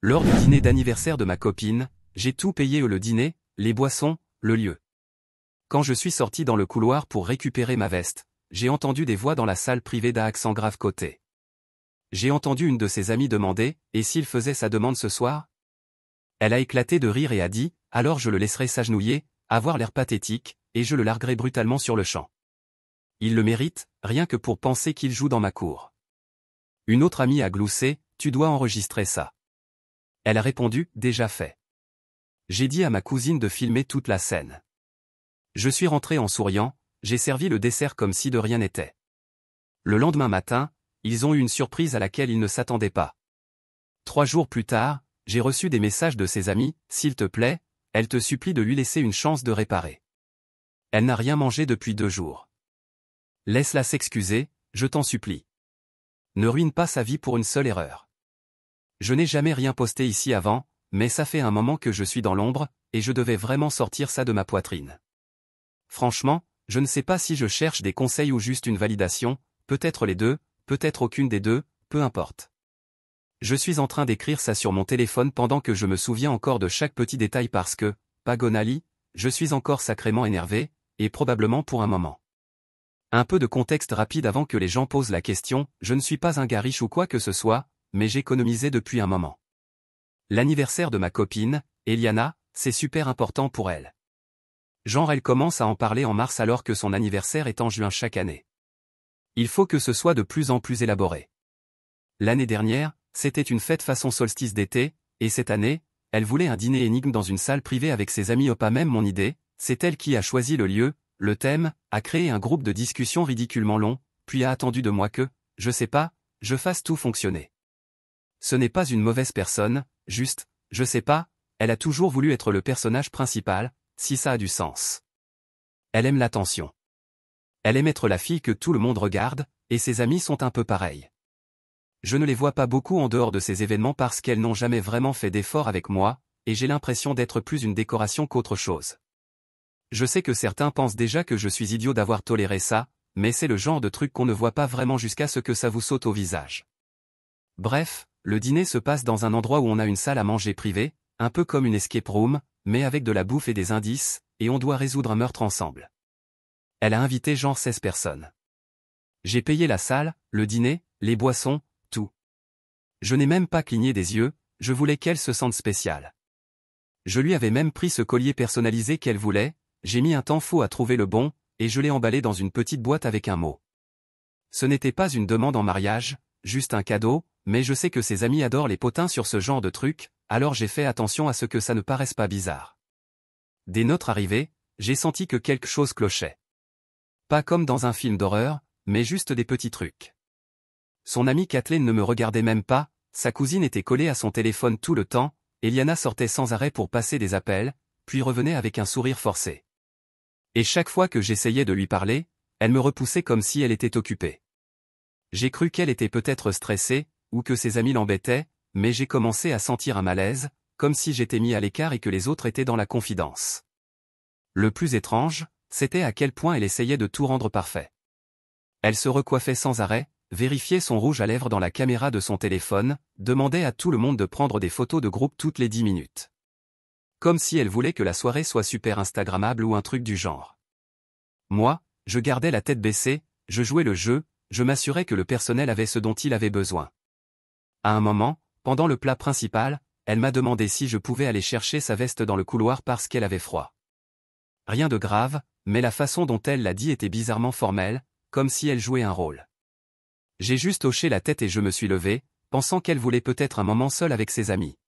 Lors du dîner d'anniversaire de ma copine, j'ai tout payé le dîner, les boissons, le lieu. Quand je suis sorti dans le couloir pour récupérer ma veste, j'ai entendu des voix dans la salle privée d'un accent grave côté. J'ai entendu une de ses amies demander « Et s'il faisait sa demande ce soir ?» Elle a éclaté de rire et a dit « Alors je le laisserai s'agenouiller, avoir l'air pathétique, et je le larguerai brutalement sur le champ. Il le mérite, rien que pour penser qu'il joue dans ma cour. » Une autre amie a gloussé « Tu dois enregistrer ça. » Elle a répondu « Déjà fait. » J'ai dit à ma cousine de filmer toute la scène. Je suis rentré en souriant, j'ai servi le dessert comme si de rien n'était. Le lendemain matin, ils ont eu une surprise à laquelle ils ne s'attendaient pas. 3 jours plus tard, j'ai reçu des messages de ses amis, « S'il te plaît, elle te supplie de lui laisser une chance de réparer. Elle n'a rien mangé depuis 2 jours. Laisse-la s'excuser, je t'en supplie. Ne ruine pas sa vie pour une seule erreur. Je n'ai jamais rien posté ici avant, mais ça fait un moment que je suis dans l'ombre, et je devais vraiment sortir ça de ma poitrine. Franchement, je ne sais pas si je cherche des conseils ou juste une validation, peut-être les deux, peut-être aucune des deux, peu importe. Je suis en train d'écrire ça sur mon téléphone pendant que je me souviens encore de chaque petit détail parce que, Pagonali, je suis encore sacrément énervé, et probablement pour un moment. Un peu de contexte rapide avant que les gens posent la question, je ne suis pas un gars riche ou quoi que ce soit, mais j'économisais depuis un moment. L'anniversaire de ma copine, Eliana, c'est super important pour elle. Genre elle commence à en parler en mars alors que son anniversaire est en juin chaque année. Il faut que ce soit de plus en plus élaboré. L'année dernière, c'était une fête façon solstice d'été, et cette année, elle voulait un dîner énigme dans une salle privée avec ses amis. Pas même mon idée, c'est elle qui a choisi le lieu, le thème, a créé un groupe de discussion ridiculement long, puis a attendu de moi que, je sais pas, je fasse tout fonctionner. Ce n'est pas une mauvaise personne, juste, je sais pas, elle a toujours voulu être le personnage principal, si ça a du sens. Elle aime l'attention. Elle aime être la fille que tout le monde regarde, et ses amis sont un peu pareils. Je ne les vois pas beaucoup en dehors de ces événements parce qu'elles n'ont jamais vraiment fait d'efforts avec moi, et j'ai l'impression d'être plus une décoration qu'autre chose. Je sais que certains pensent déjà que je suis idiot d'avoir toléré ça, mais c'est le genre de truc qu'on ne voit pas vraiment jusqu'à ce que ça vous saute au visage. Bref, le dîner se passe dans un endroit où on a une salle à manger privée, un peu comme une escape room, mais avec de la bouffe et des indices, et on doit résoudre un meurtre ensemble. Elle a invité genre 16 personnes. J'ai payé la salle, le dîner, les boissons, tout. Je n'ai même pas cligné des yeux, je voulais qu'elle se sente spéciale. Je lui avais même pris ce collier personnalisé qu'elle voulait, j'ai mis un temps fou à trouver le bon, et je l'ai emballé dans une petite boîte avec un mot. Ce n'était pas une demande en mariage, juste un cadeau, mais je sais que ses amis adorent les potins sur ce genre de truc, alors j'ai fait attention à ce que ça ne paraisse pas bizarre. Dès notre arrivée, j'ai senti que quelque chose clochait. Pas comme dans un film d'horreur, mais juste des petits trucs. Son amie Kathleen ne me regardait même pas, sa cousine était collée à son téléphone tout le temps, Eliana sortait sans arrêt pour passer des appels, puis revenait avec un sourire forcé. Et chaque fois que j'essayais de lui parler, elle me repoussait comme si elle était occupée. J'ai cru qu'elle était peut-être stressée, ou que ses amis l'embêtaient, mais j'ai commencé à sentir un malaise, comme si j'étais mis à l'écart et que les autres étaient dans la confidence. Le plus étrange, c'était à quel point elle essayait de tout rendre parfait. Elle se recoiffait sans arrêt, vérifiait son rouge à lèvres dans la caméra de son téléphone, demandait à tout le monde de prendre des photos de groupe toutes les 10 minutes. Comme si elle voulait que la soirée soit super instagrammable ou un truc du genre. Moi, je gardais la tête baissée, je jouais le jeu, je m'assurais que le personnel avait ce dont il avait besoin. À un moment, pendant le plat principal, elle m'a demandé si je pouvais aller chercher sa veste dans le couloir parce qu'elle avait froid. Rien de grave, mais la façon dont elle l'a dit était bizarrement formelle, comme si elle jouait un rôle. J'ai juste hoché la tête et je me suis levé, pensant qu'elle voulait peut-être un moment seul avec ses amis.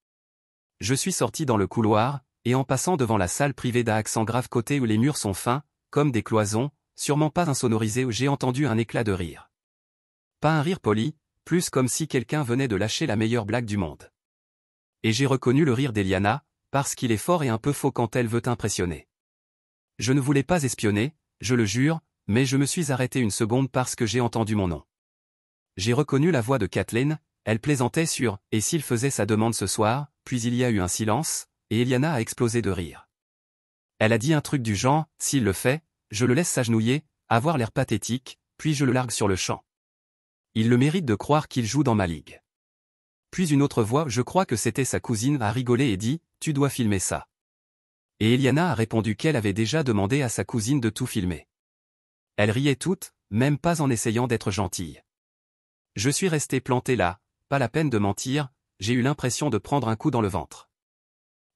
Je suis sorti dans le couloir, et en passant devant la salle privée d'un accent grave côté où les murs sont fins, comme des cloisons, sûrement pas insonorisées, où j'ai entendu un éclat de rire. Pas un rire poli, plus comme si quelqu'un venait de lâcher la meilleure blague du monde. Et j'ai reconnu le rire d'Eliana, parce qu'il est fort et un peu faux quand elle veut impressionner. Je ne voulais pas espionner, je le jure, mais je me suis arrêté une seconde parce que j'ai entendu mon nom. J'ai reconnu la voix de Kathleen, elle plaisantait sur « Et s'il faisait sa demande ce soir ?» Puis il y a eu un silence, et Eliana a explosé de rire. Elle a dit un truc du genre « S'il le fait, je le laisse s'agenouiller, avoir l'air pathétique, puis je le largue sur le champ. Il le mérite de croire qu'il joue dans ma ligue. » Puis une autre voix, je crois que c'était sa cousine, a rigolé et dit, tu dois filmer ça. Et Eliana a répondu qu'elle avait déjà demandé à sa cousine de tout filmer. Elles riaient toutes, même pas en essayant d'être gentilles. Je suis resté planté là, pas la peine de mentir, j'ai eu l'impression de prendre un coup dans le ventre.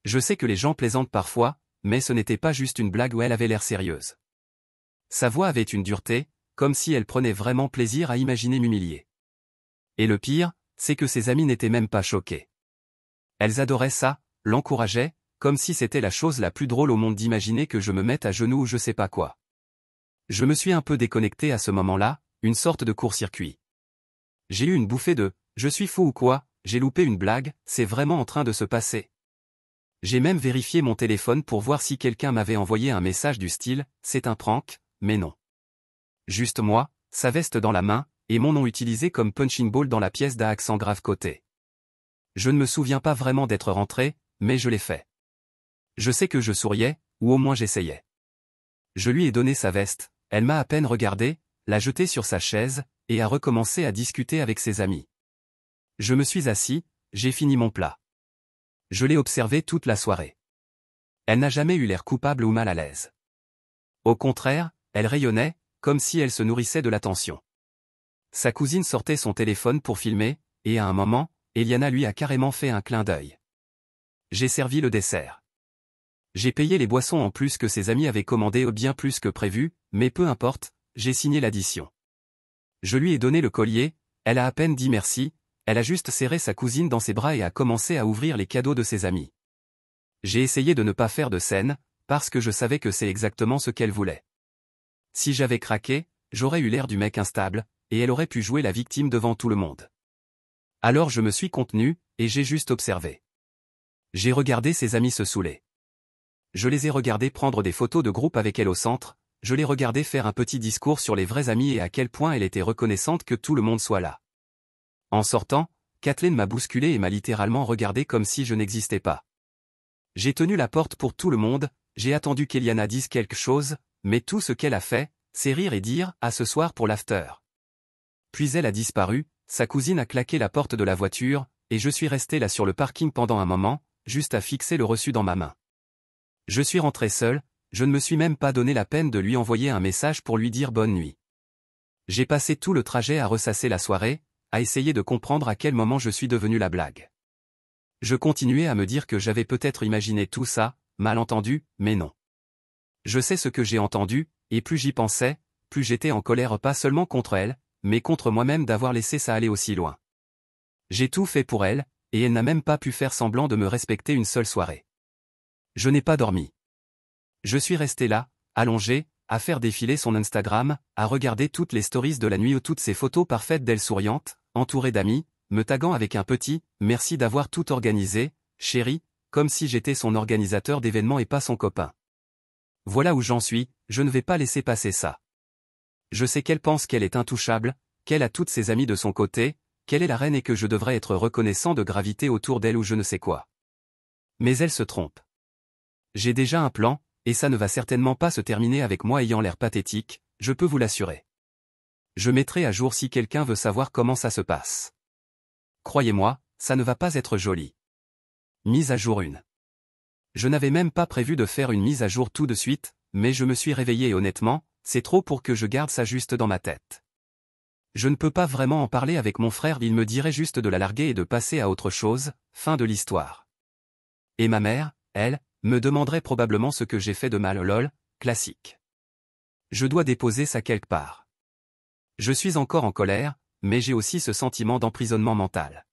Je sais que les gens plaisantent parfois, mais ce n'était pas juste une blague où elle avait l'air sérieuse. Sa voix avait une dureté, comme si elle prenait vraiment plaisir à imaginer m'humilier. Et le pire, c'est que ses amies n'étaient même pas choquées. Elles adoraient ça, l'encourageaient, comme si c'était la chose la plus drôle au monde d'imaginer que je me mette à genoux ou je sais pas quoi. Je me suis un peu déconnecté à ce moment-là, une sorte de court-circuit. J'ai eu une bouffée de « je suis fou ou quoi, j'ai loupé une blague, c'est vraiment en train de se passer ». J'ai même vérifié mon téléphone pour voir si quelqu'un m'avait envoyé un message du style « c'est un prank », mais non. Juste moi, sa veste dans la main, et mon nom utilisé comme punching ball dans la pièce d'à accent grave côté. Je ne me souviens pas vraiment d'être rentré, mais je l'ai fait. Je sais que je souriais, ou au moins j'essayais. Je lui ai donné sa veste, elle m'a à peine regardé, l'a jetée sur sa chaise, et a recommencé à discuter avec ses amis. Je me suis assis, j'ai fini mon plat. Je l'ai observée toute la soirée. Elle n'a jamais eu l'air coupable ou mal à l'aise. Au contraire, elle rayonnait, comme si elle se nourrissait de l'attention. Sa cousine sortait son téléphone pour filmer, et à un moment, Eliana lui a carrément fait un clin d'œil. J'ai servi le dessert. J'ai payé les boissons en plus que ses amis avaient commandé bien plus que prévu, mais peu importe, j'ai signé l'addition. Je lui ai donné le collier, elle a à peine dit merci, elle a juste serré sa cousine dans ses bras et a commencé à ouvrir les cadeaux de ses amis. J'ai essayé de ne pas faire de scène, parce que je savais que c'est exactement ce qu'elle voulait. Si j'avais craqué, j'aurais eu l'air du mec instable, et elle aurait pu jouer la victime devant tout le monde. Alors je me suis contenu, et j'ai juste observé. J'ai regardé ses amis se saouler. Je les ai regardés prendre des photos de groupe avec elle au centre, je l'ai regardé faire un petit discours sur les vrais amis et à quel point elle était reconnaissante que tout le monde soit là. En sortant, Kathleen m'a bousculé et m'a littéralement regardé comme si je n'existais pas. J'ai tenu la porte pour tout le monde, j'ai attendu qu'Eliana dise quelque chose, mais tout ce qu'elle a fait, c'est rire et dire « à ce soir pour l'after ». Puis elle a disparu, sa cousine a claqué la porte de la voiture, et je suis resté là sur le parking pendant un moment, juste à fixer le reçu dans ma main. Je suis rentré seul, je ne me suis même pas donné la peine de lui envoyer un message pour lui dire bonne nuit. J'ai passé tout le trajet à ressasser la soirée, à essayer de comprendre à quel moment je suis devenu la blague. Je continuais à me dire que j'avais peut-être imaginé tout ça, mal entendu, mais non. Je sais ce que j'ai entendu, et plus j'y pensais, plus j'étais en colère pas seulement contre elle, mais contre moi-même d'avoir laissé ça aller aussi loin. J'ai tout fait pour elle, et elle n'a même pas pu faire semblant de me respecter une seule soirée. Je n'ai pas dormi. Je suis resté là, allongé, à faire défiler son Instagram, à regarder toutes les stories de la nuit ou toutes ces photos parfaites d'elle souriante, entourée d'amis, me taguant avec un petit « merci d'avoir tout organisé, chérie », comme si j'étais son organisateur d'événements et pas son copain. Voilà où j'en suis, je ne vais pas laisser passer ça. Je sais qu'elle pense qu'elle est intouchable, qu'elle a toutes ses amies de son côté, qu'elle est la reine et que je devrais être reconnaissant de graviter autour d'elle ou je ne sais quoi. Mais elle se trompe. J'ai déjà un plan, et ça ne va certainement pas se terminer avec moi ayant l'air pathétique, je peux vous l'assurer. Je mettrai à jour si quelqu'un veut savoir comment ça se passe. Croyez-moi, ça ne va pas être joli. Mise à jour 1. Je n'avais même pas prévu de faire une mise à jour tout de suite, mais je me suis réveillé et honnêtement, c'est trop pour que je garde ça juste dans ma tête. Je ne peux pas vraiment en parler avec mon frère, il me dirait juste de la larguer et de passer à autre chose, fin de l'histoire. Et ma mère, elle, me demanderait probablement ce que j'ai fait de mal, lol, classique. Je dois déposer ça quelque part. Je suis encore en colère, mais j'ai aussi ce sentiment d'emprisonnement mental.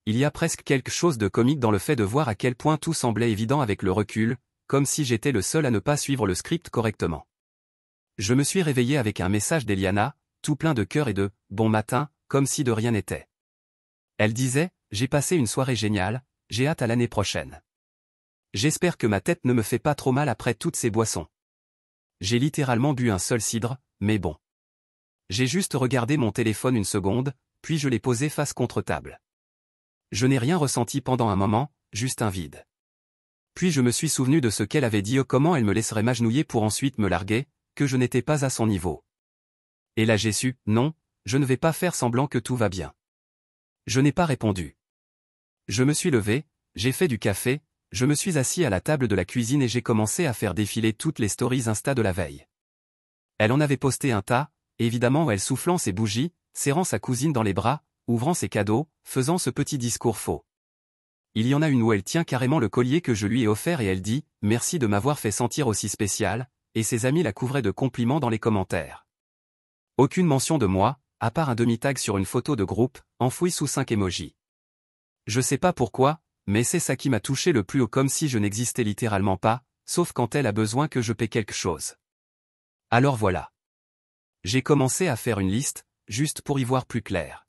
Il y a presque quelque chose de comique dans le fait de voir à quel point tout semblait évident avec le recul, comme si j'étais le seul à ne pas suivre le script correctement. Je me suis réveillé avec un message d'Eliana, tout plein de cœur et de « bon matin », comme si de rien n'était. Elle disait « j'ai passé une soirée géniale, j'ai hâte à l'année prochaine. J'espère que ma tête ne me fait pas trop mal après toutes ces boissons. J'ai littéralement bu un seul cidre, mais bon. J'ai juste regardé mon téléphone une seconde, puis je l'ai posé face contre table. Je n'ai rien ressenti pendant un moment, juste un vide. Puis je me suis souvenu de ce qu'elle avait dit, comment elle me laisserait m'agenouiller pour ensuite me larguer, que je n'étais pas à son niveau. Et là j'ai su, non, je ne vais pas faire semblant que tout va bien. Je n'ai pas répondu. Je me suis levé, j'ai fait du café, je me suis assis à la table de la cuisine et j'ai commencé à faire défiler toutes les stories Insta de la veille. Elle en avait posté un tas, évidemment elle soufflant ses bougies, serrant sa cousine dans les bras, ouvrant ses cadeaux, faisant ce petit discours faux. Il y en a une où elle tient carrément le collier que je lui ai offert et elle dit « Merci de m'avoir fait sentir aussi spécial », et ses amis la couvraient de compliments dans les commentaires. Aucune mention de moi, à part un demi-tag sur une photo de groupe, enfoui sous 5 emojis. Je sais pas pourquoi, mais c'est ça qui m'a touché le plus haut, comme si je n'existais littéralement pas, sauf quand elle a besoin que je paie quelque chose. Alors voilà. J'ai commencé à faire une liste, juste pour y voir plus clair.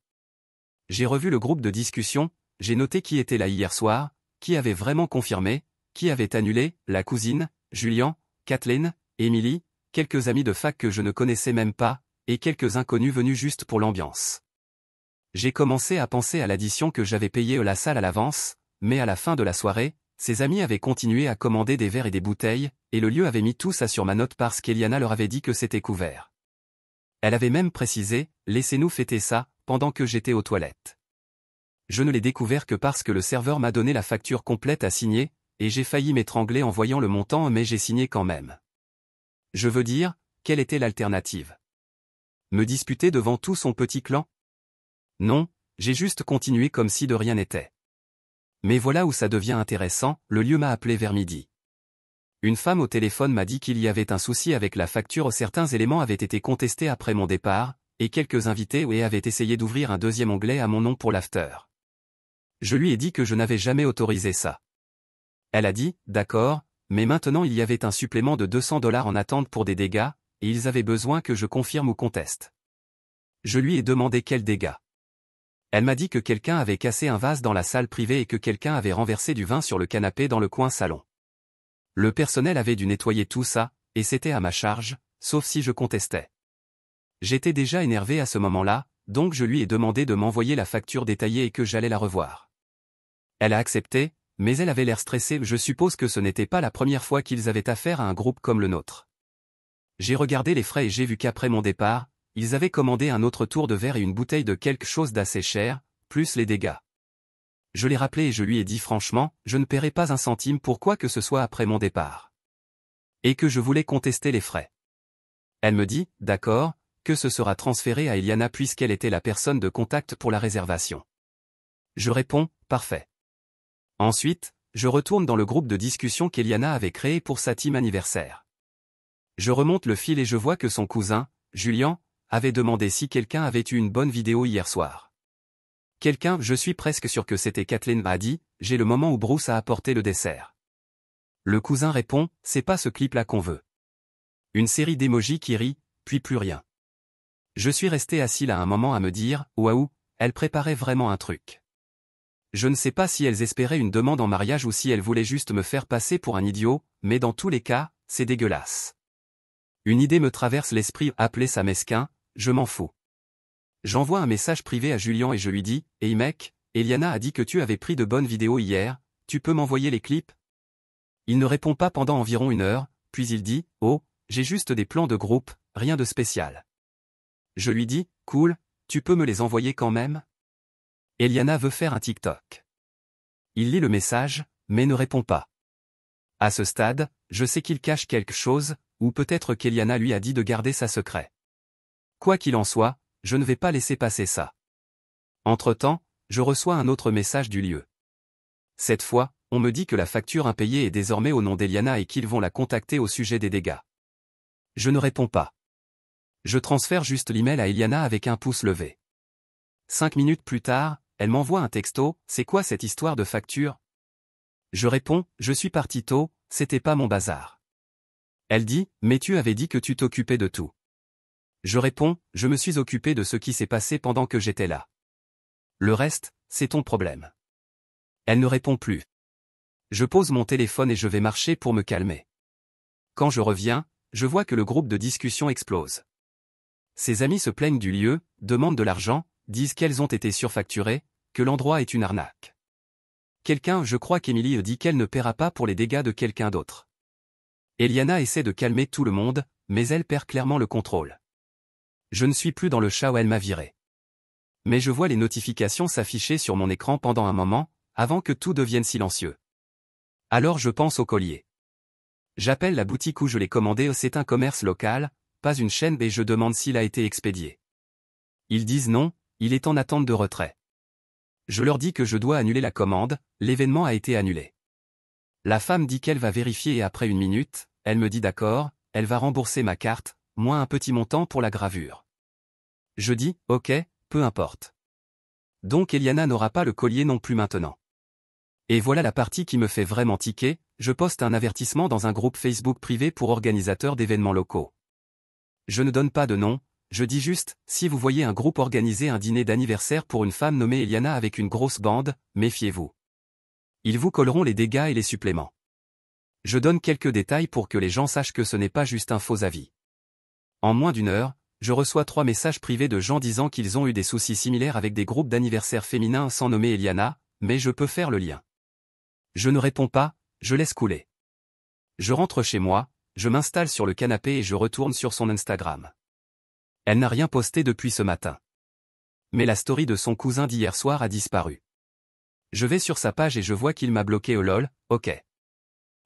J'ai revu le groupe de discussion, j'ai noté qui était là hier soir, qui avait vraiment confirmé, qui avait annulé, la cousine, Julien, Kathleen, Émilie, quelques amis de fac que je ne connaissais même pas, et quelques inconnus venus juste pour l'ambiance. J'ai commencé à penser à l'addition que j'avais payée à la salle à l'avance, mais à la fin de la soirée, ses amis avaient continué à commander des verres et des bouteilles, et le lieu avait mis tout ça sur ma note parce qu'Eliana leur avait dit que c'était couvert. Elle avait même précisé « Laissez-nous fêter ça », pendant que j'étais aux toilettes. Je ne l'ai découvert que parce que le serveur m'a donné la facture complète à signer, et j'ai failli m'étrangler en voyant le montant mais j'ai signé quand même. Je veux dire, quelle était l'alternative? Me disputer devant tout son petit clan? Non, j'ai juste continué comme si de rien n'était. Mais voilà où ça devient intéressant, le lieu m'a appelé vers midi. Une femme au téléphone m'a dit qu'il y avait un souci avec la facture, certains éléments avaient été contestés après mon départ, et quelques invités avaient essayé d'ouvrir un deuxième onglet à mon nom pour l'after. Je lui ai dit que je n'avais jamais autorisé ça. Elle a dit, d'accord, mais maintenant il y avait un supplément de $200 en attente pour des dégâts, et ils avaient besoin que je confirme ou conteste. Je lui ai demandé quels dégâts. Elle m'a dit que quelqu'un avait cassé un vase dans la salle privée et que quelqu'un avait renversé du vin sur le canapé dans le coin salon. Le personnel avait dû nettoyer tout ça, et c'était à ma charge, sauf si je contestais. J'étais déjà énervé à ce moment-là, donc je lui ai demandé de m'envoyer la facture détaillée et que j'allais la revoir. Elle a accepté, mais elle avait l'air stressée, je suppose que ce n'était pas la première fois qu'ils avaient affaire à un groupe comme le nôtre. J'ai regardé les frais et j'ai vu qu'après mon départ, ils avaient commandé un autre tour de verre et une bouteille de quelque chose d'assez cher, plus les dégâts. Je l'ai rappelé et je lui ai dit franchement, je ne paierai pas un centime pour quoi que ce soit après mon départ. Et que je voulais contester les frais. Elle me dit, d'accord, que ce sera transféré à Eliana puisqu'elle était la personne de contact pour la réservation. Je réponds, parfait. Ensuite, je retourne dans le groupe de discussion qu'Eliana avait créé pour sa team anniversaire. Je remonte le fil et je vois que son cousin, Julien, avait demandé si quelqu'un avait eu une bonne vidéo hier soir. Quelqu'un, je suis presque sûr que c'était Kathleen, a dit, j'ai le moment où Bruce a apporté le dessert. Le cousin répond, c'est pas ce clip-là qu'on veut. Une série d'émojis qui rient, puis plus rien. Je suis resté assis là un moment à me dire, waouh, elle préparait vraiment un truc. Je ne sais pas si elles espéraient une demande en mariage ou si elles voulaient juste me faire passer pour un idiot, mais dans tous les cas, c'est dégueulasse. Une idée me traverse l'esprit, appeler ça mesquin, je m'en fous. J'envoie un message privé à Julien et je lui dis, hey mec, Eliana a dit que tu avais pris de bonnes vidéos hier, tu peux m'envoyer les clips? Il ne répond pas pendant environ 1 heure, puis il dit, oh, j'ai juste des plans de groupe, rien de spécial. Je lui dis, cool, tu peux me les envoyer quand même? Eliana veut faire un TikTok. Il lit le message, mais ne répond pas. À ce stade, je sais qu'il cache quelque chose, ou peut-être qu'Eliana lui a dit de garder ça secret. Quoi qu'il en soit, je ne vais pas laisser passer ça. Entre-temps, je reçois un autre message du lieu. Cette fois, on me dit que la facture impayée est désormais au nom d'Eliana et qu'ils vont la contacter au sujet des dégâts. Je ne réponds pas. Je transfère juste l'email à Eliana avec un pouce levé. 5 minutes plus tard, elle m'envoie un texto, c'est quoi cette histoire de facture? Je réponds, je suis parti tôt, c'était pas mon bazar. Elle dit, mais tu avais dit que tu t'occupais de tout. Je réponds, je me suis occupé de ce qui s'est passé pendant que j'étais là. Le reste, c'est ton problème. Elle ne répond plus. Je pose mon téléphone et je vais marcher pour me calmer. Quand je reviens, je vois que le groupe de discussion explose. Ses amis se plaignent du lieu, demandent de l'argent, disent qu'elles ont été surfacturées, que l'endroit est une arnaque. Quelqu'un, je crois qu'Émilie dit qu'elle ne paiera pas pour les dégâts de quelqu'un d'autre. Eliana essaie de calmer tout le monde, mais elle perd clairement le contrôle. Je ne suis plus dans le chat où elle m'a viré. Mais je vois les notifications s'afficher sur mon écran pendant un moment, avant que tout devienne silencieux. Alors je pense au collier. J'appelle la boutique où je l'ai commandé, c'est un commerce local, pas une chaîne, et je demande s'il a été expédié. Ils disent non, il est en attente de retrait. Je leur dis que je dois annuler la commande, l'événement a été annulé. La femme dit qu'elle va vérifier et après une minute, elle me dit d'accord, elle va rembourser ma carte, moins un petit montant pour la gravure. Je dis, ok, peu importe. Donc Eliana n'aura pas le collier non plus maintenant. Et voilà la partie qui me fait vraiment tiquer, je poste un avertissement dans un groupe Facebook privé pour organisateurs d'événements locaux. Je ne donne pas de nom, je dis juste, si vous voyez un groupe organiser un dîner d'anniversaire pour une femme nommée Eliana avec une grosse bande, méfiez-vous. Ils vous colleront les dégâts et les suppléments. Je donne quelques détails pour que les gens sachent que ce n'est pas juste un faux avis. En moins d'une heure, je reçois 3 messages privés de gens disant qu'ils ont eu des soucis similaires avec des groupes d'anniversaire féminins sans nommer Eliana, mais je peux faire le lien. Je ne réponds pas, je laisse couler. Je rentre chez moi, je m'installe sur le canapé et je retourne sur son Instagram. Elle n'a rien posté depuis ce matin. Mais la story de son cousin d'hier soir a disparu. Je vais sur sa page et je vois qu'il m'a bloqué, oh lol, ok.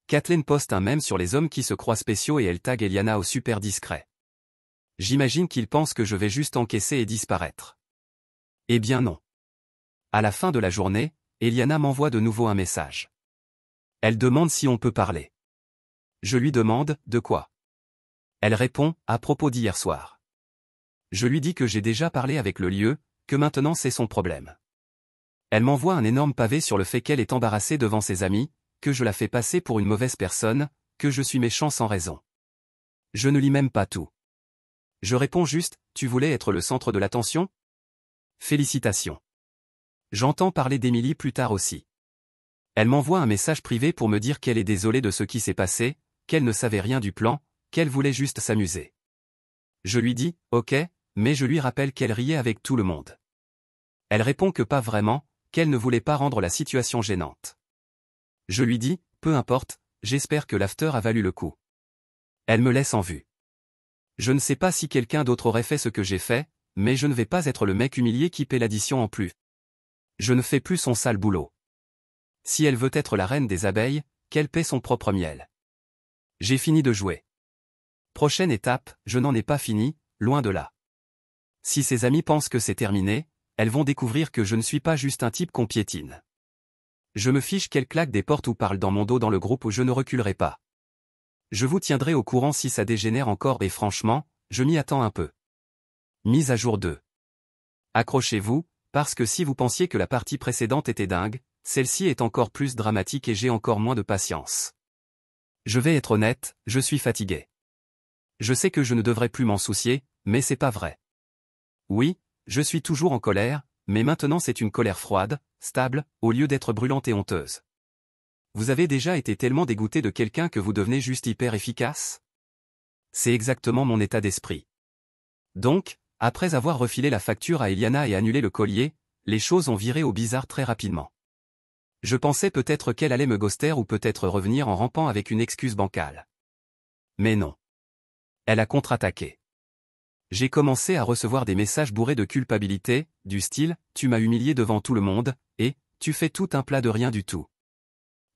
Kathleen poste un mème sur les hommes qui se croient spéciaux et elle tag Eliana au super discret. J'imagine qu'il pense que je vais juste encaisser et disparaître. Eh bien non. À la fin de la journée, Eliana m'envoie de nouveau un message. Elle demande si on peut parler. Je lui demande, de quoi? Elle répond, à propos d'hier soir. Je lui dis que j'ai déjà parlé avec le lieu, que maintenant c'est son problème. Elle m'envoie un énorme pavé sur le fait qu'elle est embarrassée devant ses amis, que je la fais passer pour une mauvaise personne, que je suis méchant sans raison. Je ne lis même pas tout. Je réponds juste, tu voulais être le centre de l'attention? Félicitations. J'entends parler d'Émilie plus tard aussi. Elle m'envoie un message privé pour me dire qu'elle est désolée de ce qui s'est passé, qu'elle ne savait rien du plan, qu'elle voulait juste s'amuser. Je lui dis, ok, mais je lui rappelle qu'elle riait avec tout le monde. Elle répond que pas vraiment, qu'elle ne voulait pas rendre la situation gênante. Je lui dis, peu importe, j'espère que l'after a valu le coup. Elle me laisse en vue. Je ne sais pas si quelqu'un d'autre aurait fait ce que j'ai fait, mais je ne vais pas être le mec humilié qui paie l'addition en plus. Je ne fais plus son sale boulot. Si elle veut être la reine des abeilles, qu'elle paie son propre miel. J'ai fini de jouer. Prochaine étape, je n'en ai pas fini, loin de là. Si ses amis pensent que c'est terminé, elles vont découvrir que je ne suis pas juste un type qu'on piétine. Je me fiche qu'elle claque des portes ou parle dans mon dos dans le groupe où je ne reculerai pas. Je vous tiendrai au courant si ça dégénère encore et franchement, je m'y attends un peu. Mise à jour 2. Accrochez-vous, parce que si vous pensiez que la partie précédente était dingue, celle-ci est encore plus dramatique et j'ai encore moins de patience. Je vais être honnête, je suis fatigué. Je sais que je ne devrais plus m'en soucier, mais c'est pas vrai. Oui, je suis toujours en colère, mais maintenant c'est une colère froide, stable, au lieu d'être brûlante et honteuse. Vous avez déjà été tellement dégoûté de quelqu'un que vous devenez juste hyper efficace? C'est exactement mon état d'esprit. Donc, après avoir refilé la facture à Eliana et annulé le collier, les choses ont viré au bizarre très rapidement. Je pensais peut-être qu'elle allait me ghoster ou peut-être revenir en rampant avec une excuse bancale. Mais non. Elle a contre-attaqué. J'ai commencé à recevoir des messages bourrés de culpabilité, du style « tu m'as humilié devant tout le monde » et « tu fais tout un plat de rien du tout ».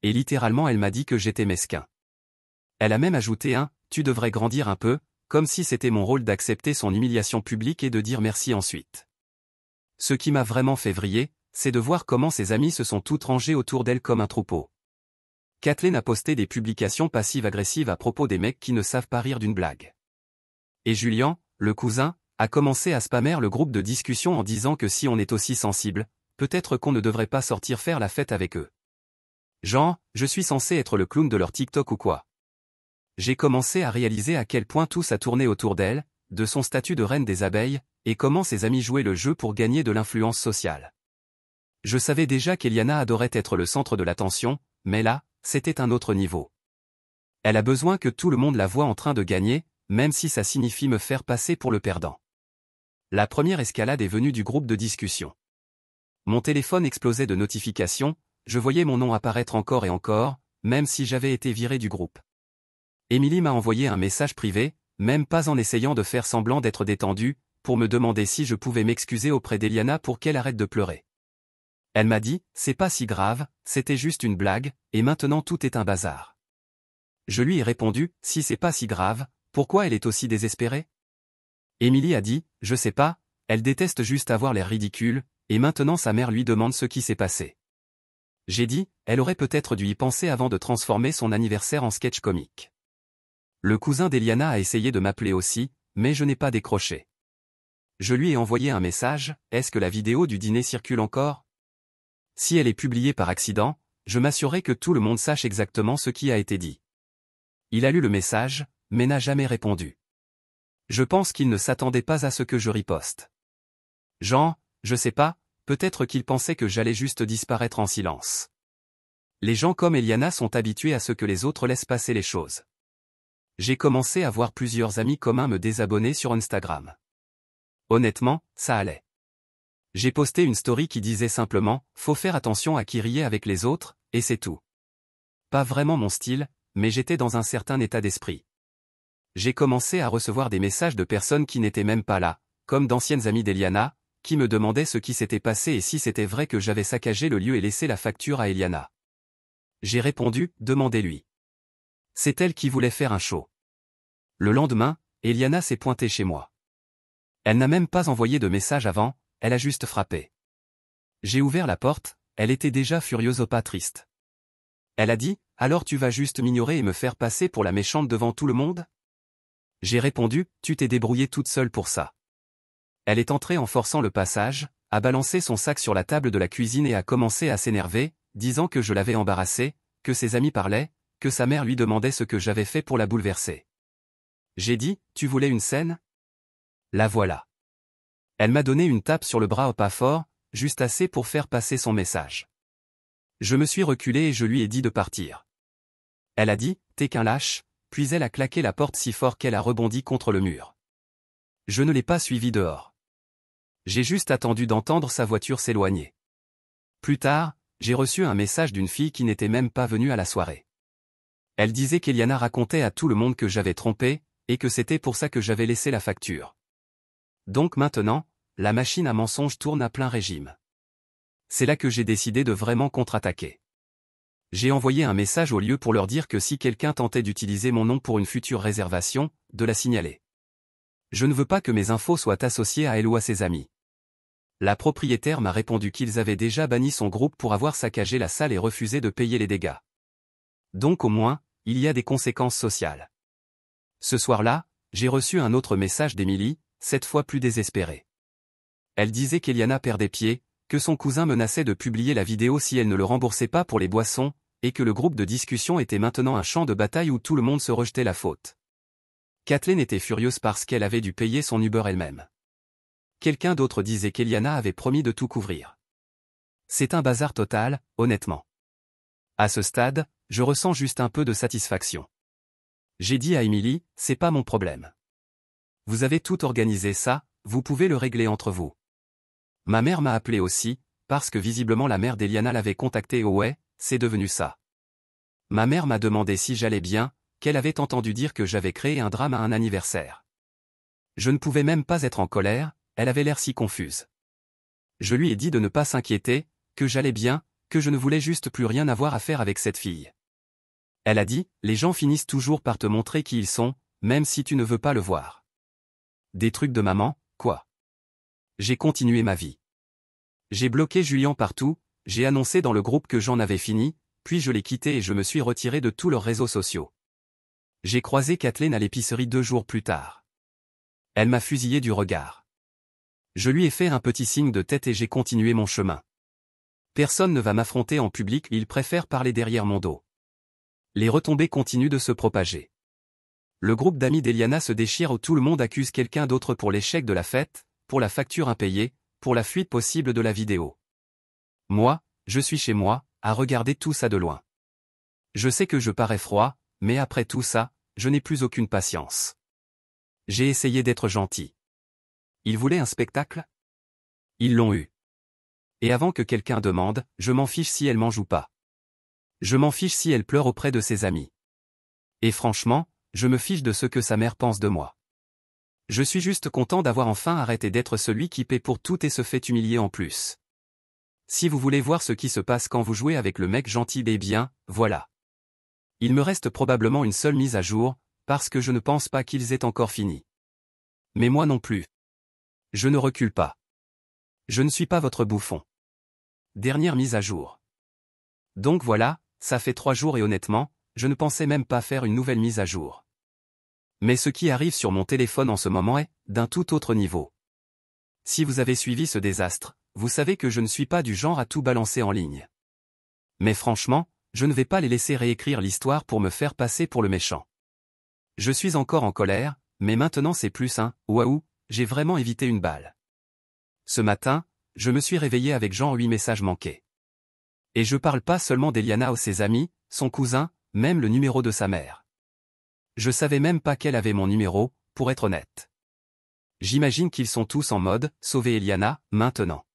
Et littéralement elle m'a dit que j'étais mesquin. Elle a même ajouté un « tu devrais grandir un peu », comme si c'était mon rôle d'accepter son humiliation publique et de dire merci ensuite. Ce qui m'a vraiment fait vriller, c'est de voir comment ses amis se sont toutes rangées autour d'elle comme un troupeau. Kathleen a posté des publications passives-agressives à propos des mecs qui ne savent pas rire d'une blague. Et Julian, le cousin, a commencé à spammer le groupe de discussion en disant que si on est aussi sensible, peut-être qu'on ne devrait pas sortir faire la fête avec eux. Genre, je suis censé être le clown de leur TikTok ou quoi? J'ai commencé à réaliser à quel point tout ça tournait autour d'elle, de son statut de reine des abeilles, et comment ses amis jouaient le jeu pour gagner de l'influence sociale. Je savais déjà qu'Eliana adorait être le centre de l'attention, mais là, c'était un autre niveau. Elle a besoin que tout le monde la voie en train de gagner, même si ça signifie me faire passer pour le perdant. La première escalade est venue du groupe de discussion. Mon téléphone explosait de notifications, je voyais mon nom apparaître encore et encore, même si j'avais été viré du groupe. Émilie m'a envoyé un message privé, même pas en essayant de faire semblant d'être détendue, pour me demander si je pouvais m'excuser auprès d'Eliana pour qu'elle arrête de pleurer. Elle m'a dit, c'est pas si grave, c'était juste une blague, et maintenant tout est un bazar. Je lui ai répondu, si c'est pas si grave, pourquoi elle est aussi désespérée? Émilie a dit, je sais pas, elle déteste juste avoir l'air ridicule, et maintenant sa mère lui demande ce qui s'est passé. J'ai dit, elle aurait peut-être dû y penser avant de transformer son anniversaire en sketch comique. Le cousin d'Eliana a essayé de m'appeler aussi, mais je n'ai pas décroché. Je lui ai envoyé un message, est-ce que la vidéo du dîner circule encore? Si elle est publiée par accident, je m'assurerai que tout le monde sache exactement ce qui a été dit. Il a lu le message, mais n'a jamais répondu. Je pense qu'il ne s'attendait pas à ce que je riposte. Jean, je sais pas, peut-être qu'il pensait que j'allais juste disparaître en silence. Les gens comme Eliana sont habitués à ce que les autres laissent passer les choses. J'ai commencé à voir plusieurs amis communs me désabonner sur Instagram. Honnêtement, ça allait. J'ai posté une story qui disait simplement « Faut faire attention à qui riait avec les autres », et c'est tout. Pas vraiment mon style, mais j'étais dans un certain état d'esprit. J'ai commencé à recevoir des messages de personnes qui n'étaient même pas là, comme d'anciennes amies d'Eliana, qui me demandaient ce qui s'était passé et si c'était vrai que j'avais saccagé le lieu et laissé la facture à Eliana. J'ai répondu « Demandez-lui ». C'est elle qui voulait faire un show. Le lendemain, Eliana s'est pointée chez moi. Elle n'a même pas envoyé de message avant, elle a juste frappé. J'ai ouvert la porte, elle était déjà furieuse au pas triste. Elle a dit, alors tu vas juste m'ignorer et me faire passer pour la méchante devant tout le monde? J'ai répondu, tu t'es débrouillée toute seule pour ça. Elle est entrée en forçant le passage, a balancé son sac sur la table de la cuisine et a commencé à s'énerver, disant que je l'avais embarrassée, que ses amis parlaient, que sa mère lui demandait ce que j'avais fait pour la bouleverser. J'ai dit, tu voulais une scène? La voilà. Elle m'a donné une tape sur le bras pas fort, juste assez pour faire passer son message. Je me suis reculé et je lui ai dit de partir. Elle a dit, t'es qu'un lâche, puis elle a claqué la porte si fort qu'elle a rebondi contre le mur. Je ne l'ai pas suivie dehors. J'ai juste attendu d'entendre sa voiture s'éloigner. Plus tard, j'ai reçu un message d'une fille qui n'était même pas venue à la soirée. Elle disait qu'Eliana racontait à tout le monde que j'avais trompé, et que c'était pour ça que j'avais laissé la facture. Donc maintenant, la machine à mensonges tourne à plein régime. C'est là que j'ai décidé de vraiment contre-attaquer. J'ai envoyé un message au lieu pour leur dire que si quelqu'un tentait d'utiliser mon nom pour une future réservation, de la signaler. Je ne veux pas que mes infos soient associées à elle ou à ses amis. La propriétaire m'a répondu qu'ils avaient déjà banni son groupe pour avoir saccagé la salle et refusé de payer les dégâts. Donc au moins, il y a des conséquences sociales. Ce soir-là, j'ai reçu un autre message d'Émilie, cette fois plus désespérée. Elle disait qu'Eliana perdait pied, que son cousin menaçait de publier la vidéo si elle ne le remboursait pas pour les boissons, et que le groupe de discussion était maintenant un champ de bataille où tout le monde se rejetait la faute. Kathleen était furieuse parce qu'elle avait dû payer son Uber elle-même. Quelqu'un d'autre disait qu'Eliana avait promis de tout couvrir. C'est un bazar total, honnêtement. À ce stade, je ressens juste un peu de satisfaction. J'ai dit à Émilie, c'est pas mon problème. Vous avez tout organisé ça, vous pouvez le régler entre vous. Ma mère m'a appelé aussi, parce que visiblement la mère d'Eliana l'avait contactée et ouais, c'est devenu ça. Ma mère m'a demandé si j'allais bien, qu'elle avait entendu dire que j'avais créé un drame à un anniversaire. Je ne pouvais même pas être en colère, elle avait l'air si confuse. Je lui ai dit de ne pas s'inquiéter, que j'allais bien, que je ne voulais juste plus rien avoir à faire avec cette fille. Elle a dit, les gens finissent toujours par te montrer qui ils sont, même si tu ne veux pas le voir. Des trucs de maman, quoi. J'ai continué ma vie. J'ai bloqué Julien partout, j'ai annoncé dans le groupe que j'en avais fini, puis je l'ai quitté et je me suis retiré de tous leurs réseaux sociaux. J'ai croisé Kathleen à l'épicerie 2 jours plus tard. Elle m'a fusillé du regard. Je lui ai fait un petit signe de tête et j'ai continué mon chemin. Personne ne va m'affronter en public, ils préfèrent parler derrière mon dos. Les retombées continuent de se propager. Le groupe d'amis d'Eliana se déchire où tout le monde accuse quelqu'un d'autre pour l'échec de la fête, pour la facture impayée, pour la fuite possible de la vidéo. Moi, je suis chez moi, à regarder tout ça de loin. Je sais que je parais froid, mais après tout ça, je n'ai plus aucune patience. J'ai essayé d'être gentil. Ils voulaient un spectacle? Ils l'ont eu. Et avant que quelqu'un demande, je m'en fiche si elle mange ou pas. Je m'en fiche si elle pleure auprès de ses amis. Et franchement, je me fiche de ce que sa mère pense de moi. Je suis juste content d'avoir enfin arrêté d'être celui qui paie pour tout et se fait humilier en plus. Si vous voulez voir ce qui se passe quand vous jouez avec le mec gentil et bien, voilà. Il me reste probablement une seule mise à jour, parce que je ne pense pas qu'ils aient encore fini. Mais moi non plus. Je ne recule pas. Je ne suis pas votre bouffon. Dernière mise à jour. Donc voilà, ça fait 3 jours et honnêtement, je ne pensais même pas faire une nouvelle mise à jour. Mais ce qui arrive sur mon téléphone en ce moment est d'un tout autre niveau. Si vous avez suivi ce désastre, vous savez que je ne suis pas du genre à tout balancer en ligne. Mais franchement, je ne vais pas les laisser réécrire l'histoire pour me faire passer pour le méchant. Je suis encore en colère, mais maintenant c'est plus un « waouh », j'ai vraiment évité une balle. Ce matin, je me suis réveillé avec genre 8 messages manqués. Et je parle pas seulement d'Eliana ou ses amis, son cousin, même le numéro de sa mère. Je savais même pas qu'elle avait mon numéro, pour être honnête. J'imagine qu'ils sont tous en mode « sauver Eliana, maintenant ».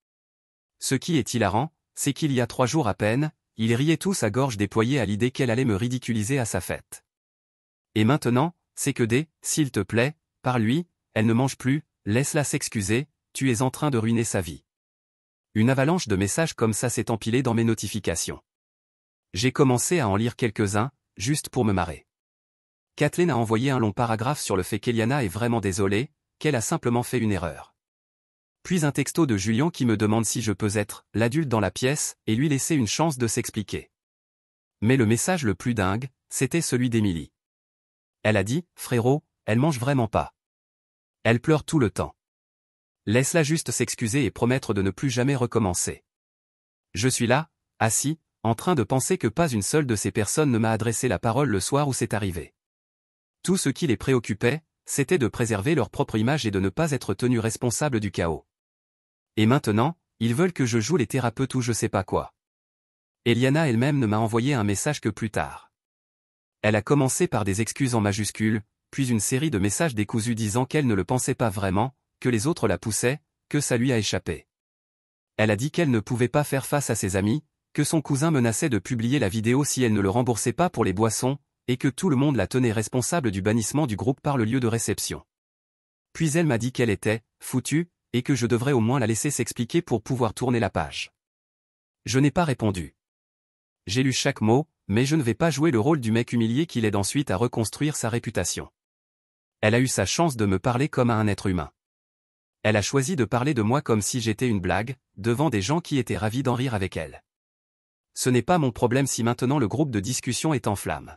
Ce qui est hilarant, c'est qu'il y a 3 jours à peine, ils riaient tous à gorge déployée à l'idée qu'elle allait me ridiculiser à sa fête. Et maintenant, c'est que des « s'il te plaît », par lui, elle ne mange plus, laisse-la s'excuser, tu es en train de ruiner sa vie. Une avalanche de messages comme ça s'est empilée dans mes notifications. J'ai commencé à en lire quelques-uns, juste pour me marrer. Kathleen a envoyé un long paragraphe sur le fait qu'Eliana est vraiment désolée, qu'elle a simplement fait une erreur. Puis un texto de Julien qui me demande si je peux être l'adulte dans la pièce et lui laisser une chance de s'expliquer. Mais le message le plus dingue, c'était celui d'Émilie. Elle a dit « Frérot, elle mange vraiment pas. Elle pleure tout le temps. Laisse-la juste s'excuser et promettre de ne plus jamais recommencer. » Je suis là, assis, en train de penser que pas une seule de ces personnes ne m'a adressé la parole le soir où c'est arrivé. Tout ce qui les préoccupait, c'était de préserver leur propre image et de ne pas être tenus responsables du chaos. Et maintenant, ils veulent que je joue les thérapeutes ou je sais pas quoi. Eliana elle-même ne m'a envoyé un message que plus tard. Elle a commencé par des excuses en majuscules, puis une série de messages décousus disant qu'elle ne le pensait pas vraiment, que les autres la poussaient, que ça lui a échappé. Elle a dit qu'elle ne pouvait pas faire face à ses amis, que son cousin menaçait de publier la vidéo si elle ne le remboursait pas pour les boissons, et que tout le monde la tenait responsable du bannissement du groupe par le lieu de réception. Puis elle m'a dit qu'elle était foutue, et que je devrais au moins la laisser s'expliquer pour pouvoir tourner la page. Je n'ai pas répondu. J'ai lu chaque mot, mais je ne vais pas jouer le rôle du mec humilié qui l'aide ensuite à reconstruire sa réputation. Elle a eu sa chance de me parler comme à un être humain. Elle a choisi de parler de moi comme si j'étais une blague, devant des gens qui étaient ravis d'en rire avec elle. Ce n'est pas mon problème si maintenant le groupe de discussion est en flammes.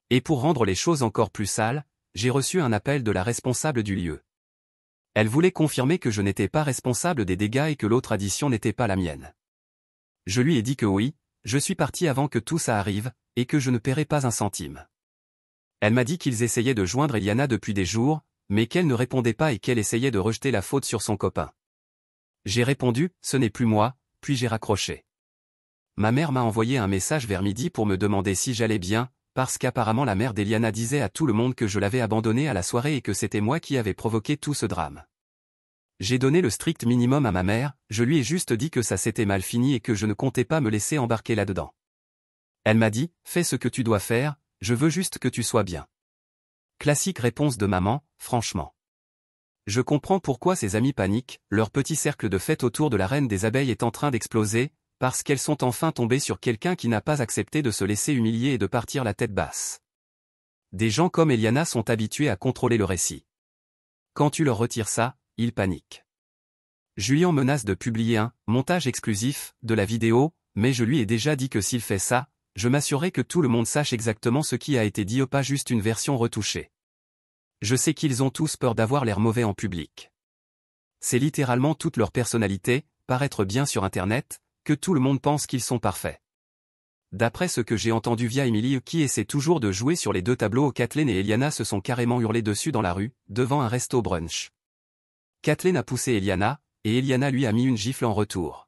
Et pour rendre les choses encore plus sales, j'ai reçu un appel de la responsable du lieu. Elle voulait confirmer que je n'étais pas responsable des dégâts et que l'autre addition n'était pas la mienne. Je lui ai dit que oui, je suis parti avant que tout ça arrive, et que je ne paierai pas un centime. Elle m'a dit qu'ils essayaient de joindre Eliana depuis des jours, mais qu'elle ne répondait pas et qu'elle essayait de rejeter la faute sur son copain. J'ai répondu, ce n'est plus moi, puis j'ai raccroché. Ma mère m'a envoyé un message vers midi pour me demander si j'allais bien, parce qu'apparemment la mère d'Eliana disait à tout le monde que je l'avais abandonnée à la soirée et que c'était moi qui avais provoqué tout ce drame. J'ai donné le strict minimum à ma mère, je lui ai juste dit que ça s'était mal fini et que je ne comptais pas me laisser embarquer là-dedans. Elle m'a dit, fais ce que tu dois faire, je veux juste que tu sois bien. Classique réponse de maman, franchement. Je comprends pourquoi ses amis paniquent, leur petit cercle de fête autour de la reine des abeilles est en train d'exploser, parce qu'elles sont enfin tombées sur quelqu'un qui n'a pas accepté de se laisser humilier et de partir la tête basse. Des gens comme Eliana sont habitués à contrôler le récit. Quand tu leur retires ça, ils paniquent. Julien menace de publier un « montage exclusif » de la vidéo, mais je lui ai déjà dit que s'il fait ça, je m'assurerai que tout le monde sache exactement ce qui a été dit ou pas juste une version retouchée. Je sais qu'ils ont tous peur d'avoir l'air mauvais en public. C'est littéralement toute leur personnalité, paraître bien sur Internet, que tout le monde pense qu'ils sont parfaits. D'après ce que j'ai entendu via Émilie qui essaie toujours de jouer sur les deux tableaux, Kathleen et Eliana se sont carrément hurlés dessus dans la rue, devant un resto brunch. Kathleen a poussé Eliana, et Eliana lui a mis une gifle en retour.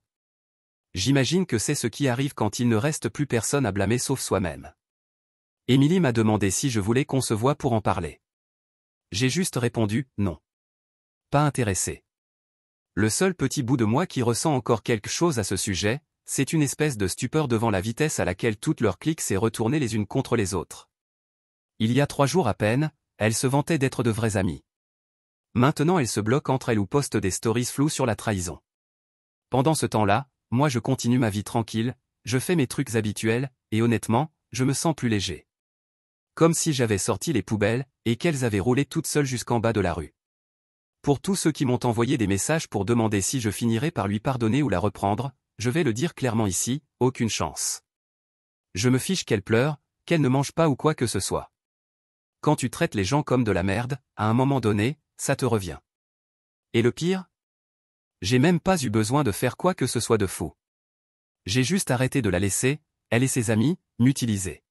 J'imagine que c'est ce qui arrive quand il ne reste plus personne à blâmer sauf soi-même. Émilie m'a demandé si je voulais qu'on se voie pour en parler. J'ai juste répondu, non. Pas intéressé. Le seul petit bout de moi qui ressent encore quelque chose à ce sujet, c'est une espèce de stupeur devant la vitesse à laquelle toutes leurs cliques s'est retournées les unes contre les autres. Il y a 3 jours à peine, elles se vantaient d'être de vrais amis. Maintenant elles se bloquent entre elles ou postent des stories floues sur la trahison. Pendant ce temps-là, Moi je continue ma vie tranquille, je fais mes trucs habituels, et honnêtement, je me sens plus léger. Comme si j'avais sorti les poubelles, et qu'elles avaient roulé toutes seules jusqu'en bas de la rue. Pour tous ceux qui m'ont envoyé des messages pour demander si je finirais par lui pardonner ou la reprendre, je vais le dire clairement ici, aucune chance. Je me fiche qu'elle pleure, qu'elle ne mange pas ou quoi que ce soit. Quand tu traites les gens comme de la merde, à un moment donné, ça te revient. Et le pire? J'ai même pas eu besoin de faire quoi que ce soit de fou. J'ai juste arrêté de la laisser, elle et ses amis, m'utiliser.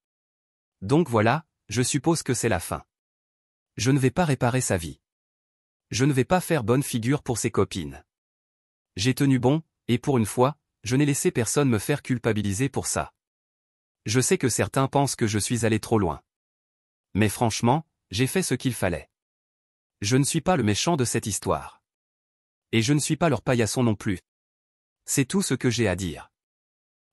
Donc voilà, je suppose que c'est la fin. Je ne vais pas réparer sa vie. Je ne vais pas faire bonne figure pour ses copines. J'ai tenu bon, et pour une fois, je n'ai laissé personne me faire culpabiliser pour ça. Je sais que certains pensent que je suis allé trop loin. Mais franchement, j'ai fait ce qu'il fallait. Je ne suis pas le méchant de cette histoire. Et je ne suis pas leur paillasson non plus. C'est tout ce que j'ai à dire.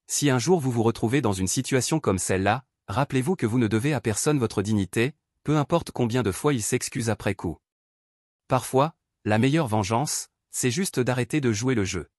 Si un jour vous vous retrouvez dans une situation comme celle-là, rappelez-vous que vous ne devez à personne votre dignité, peu importe combien de fois il s'excuse après coup. Parfois, la meilleure vengeance, c'est juste d'arrêter de jouer le jeu.